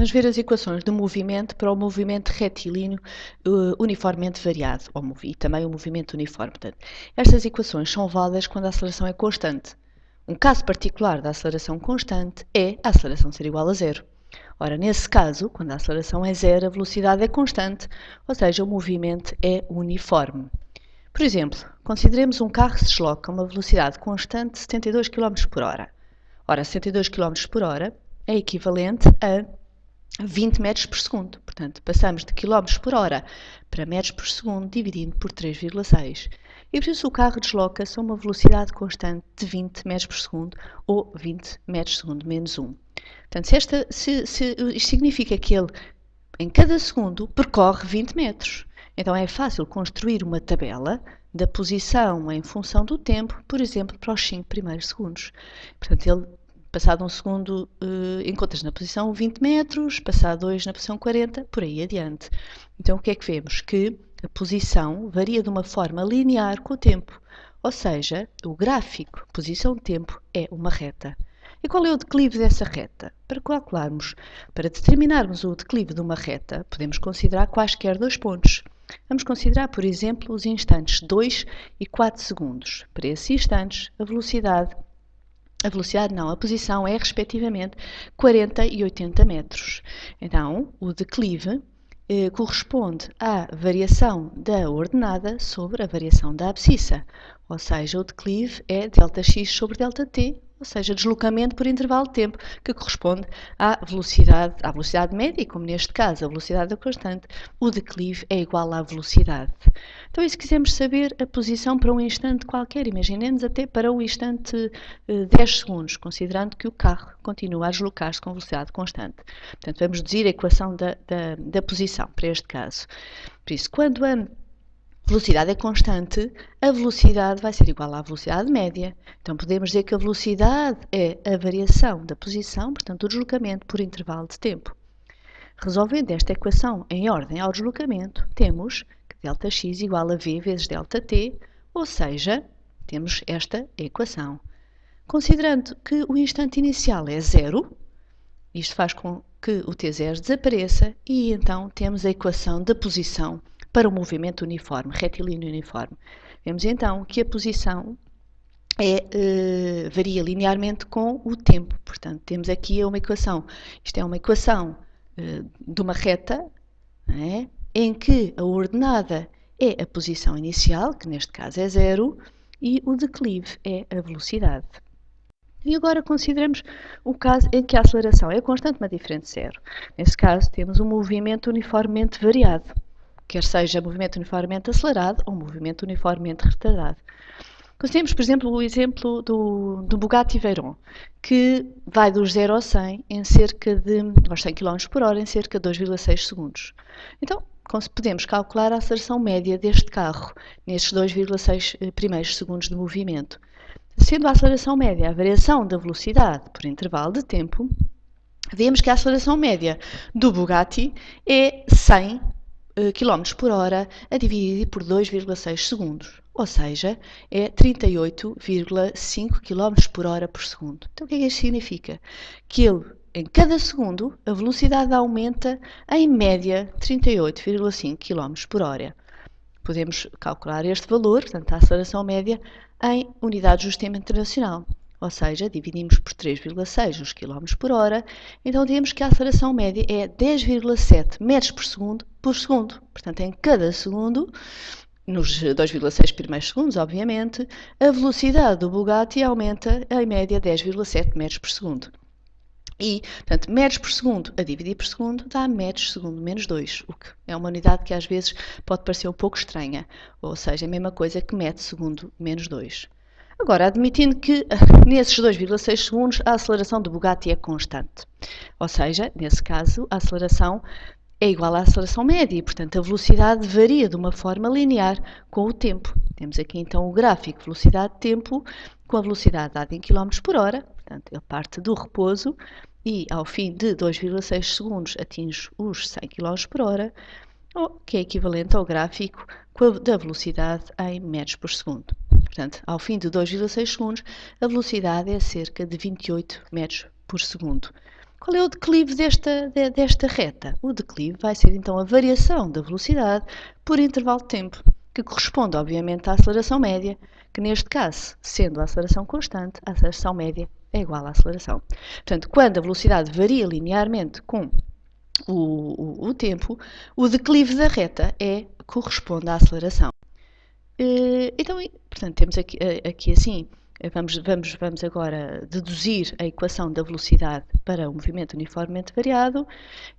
Vamos ver as equações do movimento para o movimento retilíneo uniformemente variado, e também o movimento uniforme. Portanto, estas equações são válidas quando a aceleração é constante. Um caso particular da aceleração constante é a aceleração ser igual a zero. Ora, nesse caso, quando a aceleração é zero, a velocidade é constante, ou seja, o movimento é uniforme. Por exemplo, consideremos um carro que se desloca a uma velocidade constante de 72 km por hora. Ora, 72 km por hora é equivalente a 20 metros por segundo. Portanto, passamos de km por hora para metros por segundo, dividindo por 3,6. E por isso o carro desloca-se a uma velocidade constante de 20 metros por segundo, ou 20 metros por segundo menos 1. Portanto, isto significa que ele, em cada segundo, percorre 20 metros. Então, é fácil construir uma tabela da posição em função do tempo, por exemplo, para os 5 primeiros segundos. Portanto, ele, passado um segundo, encontras na posição 20 metros, passado 2 na posição 40, por aí adiante. Então, o que é que vemos? Que a posição varia de uma forma linear com o tempo, ou seja, o gráfico posição-tempo é uma reta. E qual é o declive dessa reta? Para determinarmos o declive de uma reta, podemos considerar quaisquer dois pontos. Vamos considerar, por exemplo, os instantes 2 e 4 segundos. Para esses instantes, a posição é, respectivamente, 40 e 80 metros. Então, o declive corresponde à variação da ordenada sobre a variação da abscissa, ou seja, o declive é ΔX sobre ΔT, ou seja, deslocamento por intervalo de tempo, que corresponde à velocidade média, e como neste caso a velocidade é constante, o declive é igual à velocidade. Então, e se quisermos saber a posição para um instante qualquer, imaginemos até para o instante 10 segundos, considerando que o carro continua a deslocar-se com velocidade constante. Portanto, vamos deduzir a equação da posição para este caso. Por isso, quando a velocidade é constante, a velocidade vai ser igual à velocidade média. Então, podemos dizer que a velocidade é a variação da posição, portanto, o deslocamento por intervalo de tempo. Resolvendo esta equação em ordem ao deslocamento, temos que ΔX igual a V vezes ΔT, ou seja, temos esta equação. Considerando que o instante inicial é zero, isto faz com que o T0 desapareça e então temos a equação da posição para o movimento uniforme, retilíneo uniforme. Vemos então que a posição varia linearmente com o tempo. Portanto, temos aqui uma equação. Isto é uma equação de uma reta, em que a ordenada é a posição inicial, que neste caso é zero, e o declive é a velocidade. E agora consideramos o caso em que a aceleração é constante, mas diferente de zero. Nesse caso, temos um movimento uniformemente variado, quer seja movimento uniformemente acelerado ou movimento uniformemente retardado. Consideremos, por exemplo, o exemplo do Bugatti Veyron, que vai dos 0 ao 100 aos 100 km por hora em cerca de 2,6 segundos. Então, podemos calcular a aceleração média deste carro nestes 2,6 primeiros segundos de movimento. Sendo a aceleração média a variação da velocidade por intervalo de tempo, vemos que a aceleração média do Bugatti é 100 km por hora a dividir por 2,6 segundos, ou seja, é 38,5 km por hora por segundo. Então, o que é que isto significa? Que em cada segundo, a velocidade aumenta em média 38,5 km por hora. Podemos calcular este valor, portanto, a aceleração média, em unidades do Sistema Internacional. Ou seja, dividimos por 3,6 os km por hora, então temos que a aceleração média é 10,7 metros por segundo. Portanto, em cada segundo, nos 2,6 primeiros segundos, obviamente, a velocidade do Bugatti aumenta em média 10,7 metros por segundo. E, portanto, metros por segundo a dividir por segundo dá metros por segundo menos 2, o que é uma unidade que às vezes pode parecer um pouco estranha, ou seja, a mesma coisa que metro segundo menos 2. Agora, admitindo que nesses 2,6 segundos a aceleração do Bugatti é constante, ou seja, nesse caso a aceleração é igual à aceleração média e, portanto, a velocidade varia de uma forma linear com o tempo. Temos aqui então o gráfico velocidade-tempo com a velocidade dada em km por hora, portanto, ele parte do repouso e ao fim de 2,6 segundos atinge os 100 km por hora, que é equivalente ao gráfico da velocidade em metros por segundo. Portanto, ao fim de 2,6 segundos, a velocidade é cerca de 28 metros por segundo. Qual é o declive desta reta? O declive vai ser então a variação da velocidade por intervalo de tempo, que corresponde obviamente à aceleração média, que neste caso, sendo a aceleração constante, a aceleração média é igual à aceleração. Portanto, quando a velocidade varia linearmente com o tempo, o declive da reta corresponde à aceleração. Então, portanto, temos aqui assim, vamos agora deduzir a equação da velocidade para o movimento uniformemente variado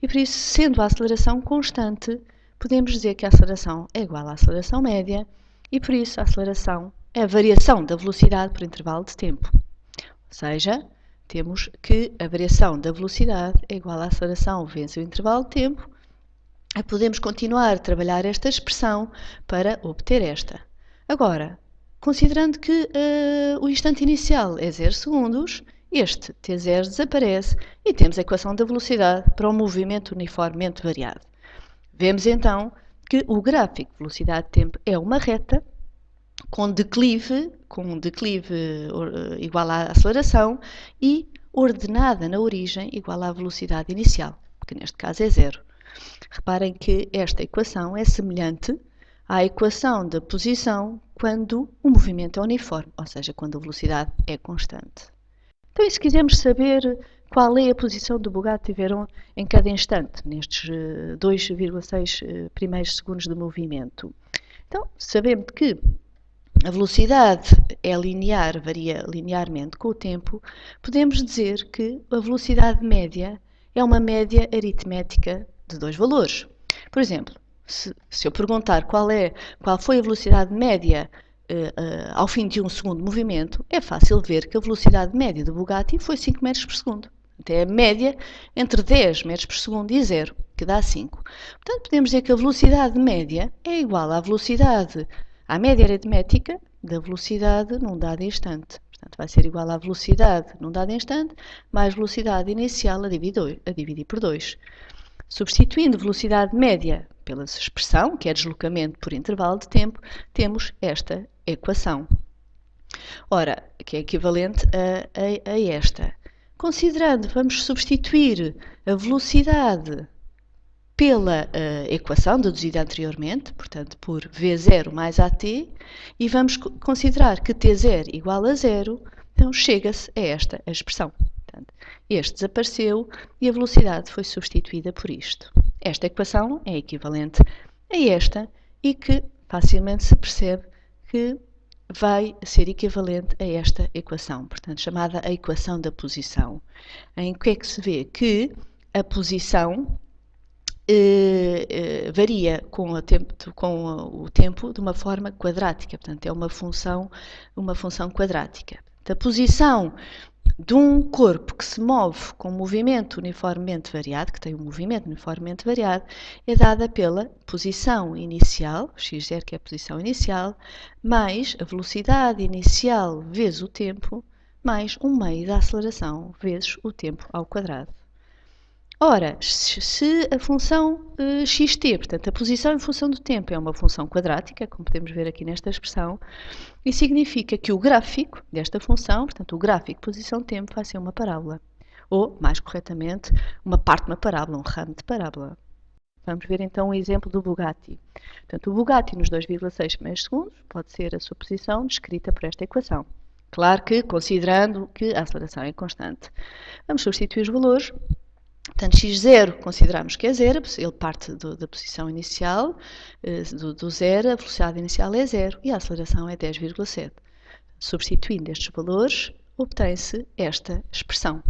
e, por isso, sendo a aceleração constante, podemos dizer que a aceleração é igual à aceleração média e, por isso, a aceleração é a variação da velocidade por intervalo de tempo. Ou seja, temos que a variação da velocidade é igual à aceleração vezes o intervalo de tempo. E podemos continuar a trabalhar esta expressão para obter esta. Agora, considerando que o instante inicial é 0 segundos, este t0 desaparece e temos a equação da velocidade para o movimento uniformemente variado. Vemos então que o gráfico de velocidade-tempo é uma reta com declive igual à aceleração e ordenada na origem igual à velocidade inicial, que neste caso é 0. Reparem que esta equação é semelhante à equação da posição quando o movimento é uniforme, ou seja, quando a velocidade é constante. Então, e se quisermos saber qual é a posição do Bugatti Veyron em cada instante, nestes 2,6 primeiros segundos de movimento? Então, sabendo que a velocidade é linear, varia linearmente com o tempo, podemos dizer que a velocidade média é uma média aritmética de dois valores. Por exemplo, se eu perguntar qual foi a velocidade média ao fim de um segundo de movimento, é fácil ver que a velocidade média do Bugatti foi 5 metros por segundo. Então, é a média entre 10 metros por segundo e 0, que dá 5. Portanto, podemos dizer que a velocidade média é igual à média aritmética da velocidade num dado instante. Portanto, vai ser igual à velocidade num dado instante mais velocidade inicial a dividir por 2. Substituindo velocidade média pela expressão, que é deslocamento por intervalo de tempo, temos esta equação. Ora, que é equivalente a esta. Considerando, vamos substituir a velocidade pela equação deduzida anteriormente, portanto, por V0 mais AT, e vamos considerar que T0 igual a 0, então chega-se a esta expressão. Portanto, este desapareceu e a velocidade foi substituída por isto. Esta equação é equivalente a esta e que facilmente se percebe que vai ser equivalente a esta equação, portanto, chamada a equação da posição, em que é que se vê que a posição varia com o tempo de uma forma quadrática, portanto, é uma função quadrática. A posição de um corpo que se move com movimento uniformemente variado, que tem um movimento uniformemente variado, é dada pela posição inicial, x0 que é a posição inicial, mais a velocidade inicial vezes o tempo, mais um meio da aceleração vezes o tempo ao quadrado. Ora, se a função xt, portanto, a posição em função do tempo é uma função quadrática, como podemos ver aqui nesta expressão, e significa que o gráfico desta função, portanto, o gráfico posição-tempo, vai ser uma parábola. Ou, mais corretamente, uma parte de uma parábola, um ramo de parábola. Vamos ver então um exemplo do Bugatti. Portanto, o Bugatti nos 2,6 primeiros segundos pode ser a sua posição descrita por esta equação. Claro que, considerando que a aceleração é constante. Vamos substituir os valores. Portanto, x0 consideramos que é 0, ele parte da posição inicial, do 0, a velocidade inicial é 0 e a aceleração é 10,7. Substituindo estes valores, obtém-se esta expressão,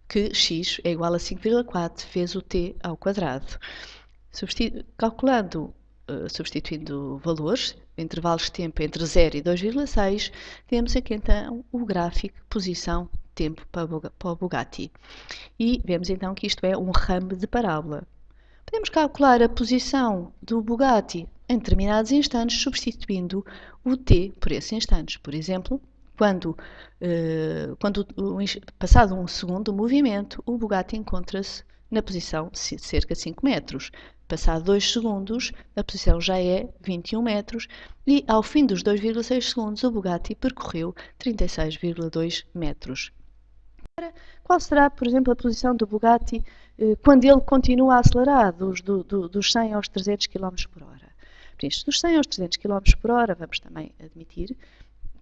que x é igual a 5,4 vezes o t ao quadrado. Substituindo valores, intervalos de tempo entre 0 e 2,6, temos aqui então o gráfico posição-tempo para o Bugatti. E vemos então que isto é um ramo de parábola. Podemos calcular a posição do Bugatti em determinados instantes, substituindo o t por esses instantes. Por exemplo, passado um segundo do movimento, o Bugatti encontra-se na posição de cerca de 5 metros. Passado 2 segundos, a posição já é 21 metros e, ao fim dos 2,6 segundos, o Bugatti percorreu 36,2 metros. Qual será, por exemplo, a posição do Bugatti quando ele continua a acelerar dos 100 aos 300 km por hora? Por isto, dos 100 aos 300 km por hora, vamos também admitir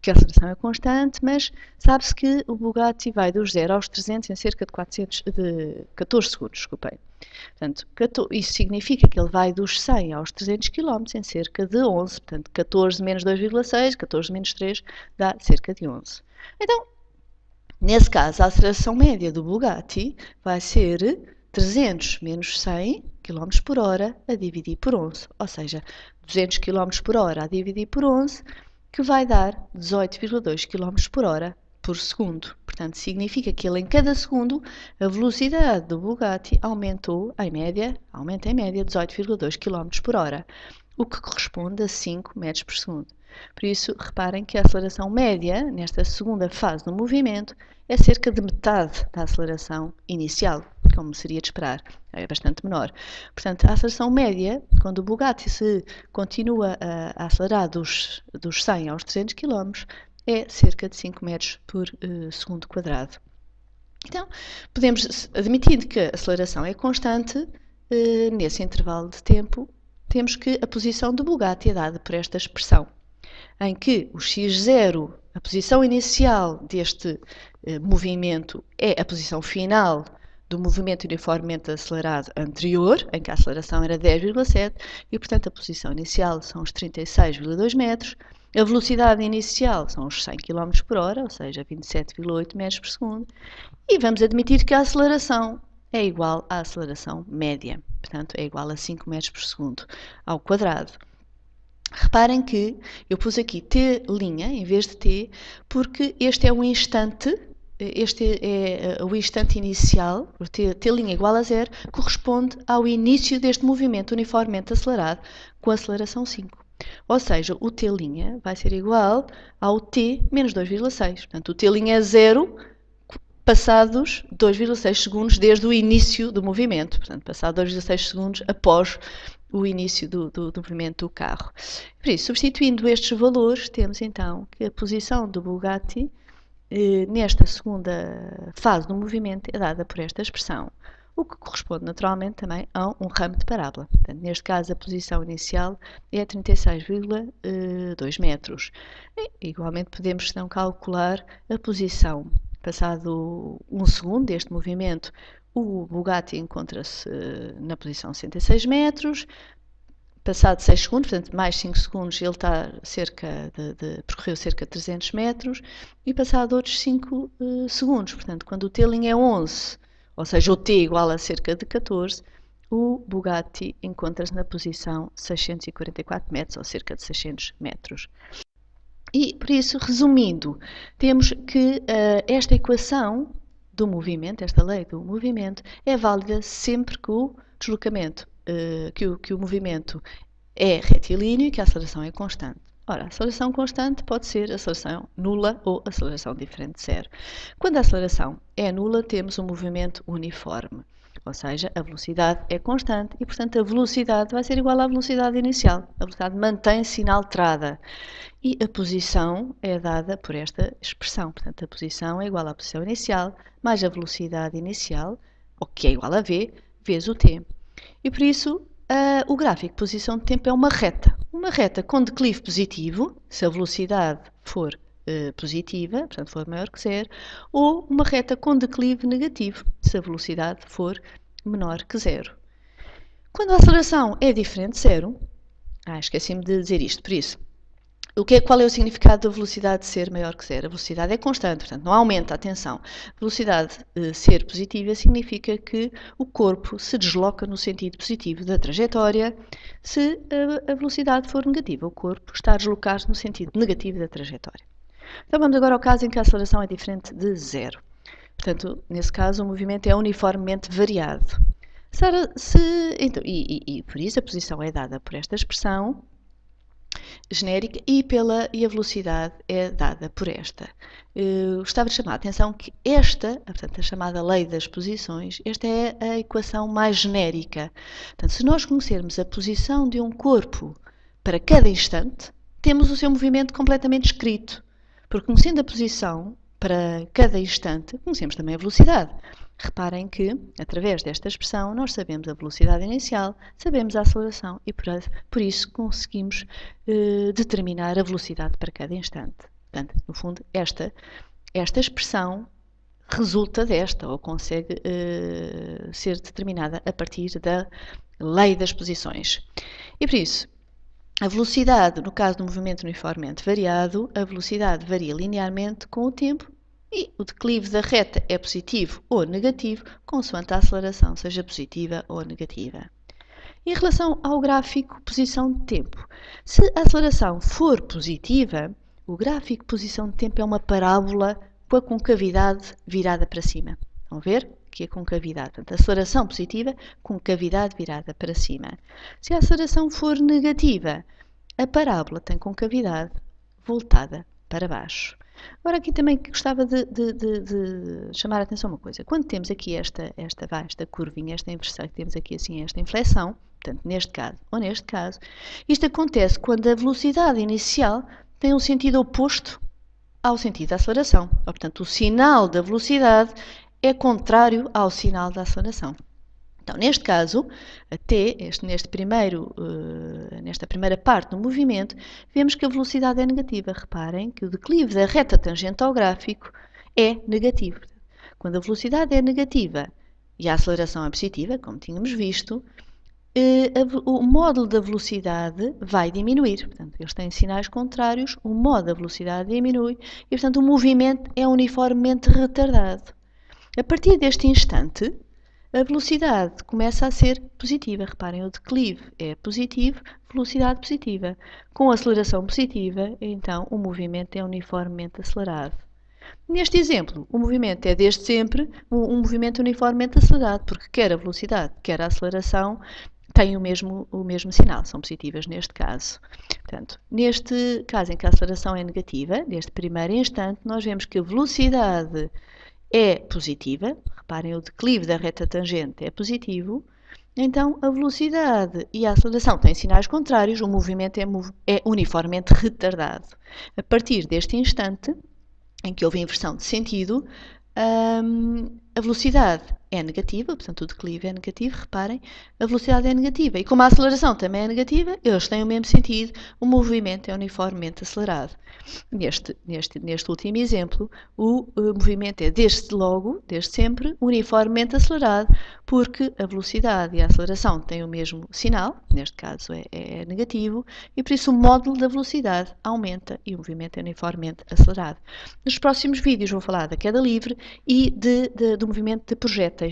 que a aceleração é constante, mas sabe-se que o Bugatti vai dos 0 aos 300 em cerca de 14 segundos, desculpem. Portanto, isso significa que ele vai dos 100 aos 300 km em cerca de 11, portanto, 14 menos 2,6, 14 menos 3 dá cerca de 11. Então, nesse caso, a aceleração média do Bugatti vai ser 300 menos 100 km por hora a dividir por 11, ou seja, 200 km por hora a dividir por 11, que vai dar 18,2 km por hora por segundo. Portanto, significa que ele, em cada segundo, a velocidade do Bugatti aumenta em média 18,2 km por hora, o que corresponde a 5 metros por segundo. Por isso, reparem que a aceleração média, nesta segunda fase do movimento, é cerca de metade da aceleração inicial, como seria de esperar, é bastante menor. Portanto, a aceleração média, quando o Bugatti se continua a acelerar dos 100 aos 300 km, é cerca de 5 metros por segundo quadrado. Então, podemos, admitindo que a aceleração é constante, nesse intervalo de tempo, temos que a posição do Bugatti é dada por esta expressão, em que o x0, a posição inicial deste movimento, é a posição final do movimento uniformemente acelerado anterior, em que a aceleração era 10,7, e portanto a posição inicial são os 36,2 metros, a velocidade inicial são os 100 km por hora, ou seja, 27,8 metros por segundo, e vamos admitir que a aceleração é igual à aceleração média, portanto é igual a 5 metros por segundo ao quadrado. Reparem que eu pus aqui t' em vez de t, porque este é um instante, este é o instante inicial, o t' igual a 0, corresponde ao início deste movimento uniformemente acelerado com a aceleração 5. Ou seja, o t' vai ser igual ao t menos 2,6. Portanto, o t' é 0 passados 2,6 segundos desde o início do movimento. Portanto, passados 2,6 segundos após o início do movimento do carro. Por isso, substituindo estes valores, temos então que a posição do Bugatti nesta segunda fase do movimento é dada por esta expressão, o que corresponde naturalmente também a um ramo de parábola. Portanto, neste caso, a posição inicial é 36,2 metros. E, igualmente, podemos então calcular a posição. Passado 1 segundo deste movimento, o Bugatti encontra-se na posição 66 metros. Passado 6 segundos, portanto, mais 5 segundos, ele está percorreu cerca de 300 metros. E passado outros 5 segundos, portanto, quando o t' é 11, ou seja, o t igual a cerca de 14, o Bugatti encontra-se na posição 644 metros, ou cerca de 600 metros. E, por isso, resumindo, temos que esta equação do movimento, esta lei do movimento, é válida sempre que o deslocamento, que o movimento é retilíneo e que a aceleração é constante. Ora, a aceleração constante pode ser aceleração nula ou aceleração diferente de zero. Quando a aceleração é nula, temos um movimento uniforme, ou seja, a velocidade é constante e, portanto, a velocidade vai ser igual à velocidade inicial. A velocidade mantém-se inalterada. E a posição é dada por esta expressão. Portanto, a posição é igual à posição inicial mais a velocidade inicial, ou que é igual a v, vezes o t. E por isso, o gráfico de posição de tempo é uma reta com declive positivo, se a velocidade for positiva, portanto for maior que zero, ou uma reta com declive negativo, se a velocidade for menor que zero. Quando a aceleração é diferente de zero, esqueci-me de dizer isto, por isso, qual é o significado da velocidade ser maior que zero? A velocidade é constante, portanto não aumenta, atenção. Velocidade ser positiva significa que o corpo se desloca no sentido positivo da trajetória. Se a velocidade for negativa, o corpo está a deslocar-se no sentido negativo da trajetória. Então vamos agora ao caso em que a aceleração é diferente de zero. Portanto, nesse caso, o movimento é uniformemente variado. Por isso a posição é dada por esta expressão genérica e a velocidade é dada por esta. Gostava de chamar a atenção que portanto, a chamada lei das posições, esta é a equação mais genérica. Portanto, se nós conhecermos a posição de um corpo para cada instante, temos o seu movimento completamente escrito. Porque conhecendo a posição, para cada instante, conhecemos também a velocidade. Reparem que, através desta expressão, nós sabemos a velocidade inicial, sabemos a aceleração e, por isso, conseguimos determinar a velocidade para cada instante. Portanto, no fundo, esta expressão resulta desta, ou consegue ser determinada a partir da lei das posições. E por isso, a velocidade, no caso do movimento uniformemente variado, a velocidade varia linearmente com o tempo e o declive da reta é positivo ou negativo, consoante a aceleração seja positiva ou negativa. Em relação ao gráfico posição de tempo, se a aceleração for positiva, o gráfico posição de tempo é uma parábola com a concavidade virada para cima. Estão a ver? Aqui a concavidade. Portanto, aceleração positiva, concavidade virada para cima. Se a aceleração for negativa, a parábola tem concavidade voltada para baixo. Agora aqui também gostava de chamar a atenção uma coisa. Quando temos aqui esta curvinha, esta inversão, que temos aqui assim esta inflexão, portanto neste caso ou neste caso, isto acontece quando a velocidade inicial tem um sentido oposto ao sentido da aceleração. Portanto, o sinal da velocidade é contrário ao sinal da aceleração. Então, neste caso, até nesta primeira parte do movimento, vemos que a velocidade é negativa. Reparem que o declive da reta tangente ao gráfico é negativo. Quando a velocidade é negativa e a aceleração é positiva, como tínhamos visto, o módulo da velocidade vai diminuir. Portanto, eles têm sinais contrários, o módulo da velocidade diminui e, portanto, o movimento é uniformemente retardado. A partir deste instante, a velocidade começa a ser positiva. Reparem, o declive é positivo, velocidade positiva. Com aceleração positiva, então, o movimento é uniformemente acelerado. Neste exemplo, o movimento é desde sempre um movimento uniformemente acelerado, porque quer a velocidade, quer a aceleração têm o mesmo sinal, são positivas neste caso. Portanto, neste caso em que a aceleração é negativa, neste primeiro instante, nós vemos que a velocidade é positiva. Reparem, o declive da reta tangente é positivo. Então, a velocidade e a aceleração têm sinais contrários, o movimento é uniformemente retardado. A partir deste instante, em que houve inversão de sentido, a velocidade é negativa, portanto o declive é negativo, reparem, a velocidade é negativa. E como a aceleração também é negativa, eles têm o mesmo sentido, o movimento é uniformemente acelerado. Neste último exemplo, o movimento é desde sempre, uniformemente acelerado, porque a velocidade e a aceleração têm o mesmo sinal, neste caso é negativo, e por isso o módulo da velocidade aumenta e o movimento é uniformemente acelerado. Nos próximos vídeos vou falar da queda livre e do movimento de projéteis.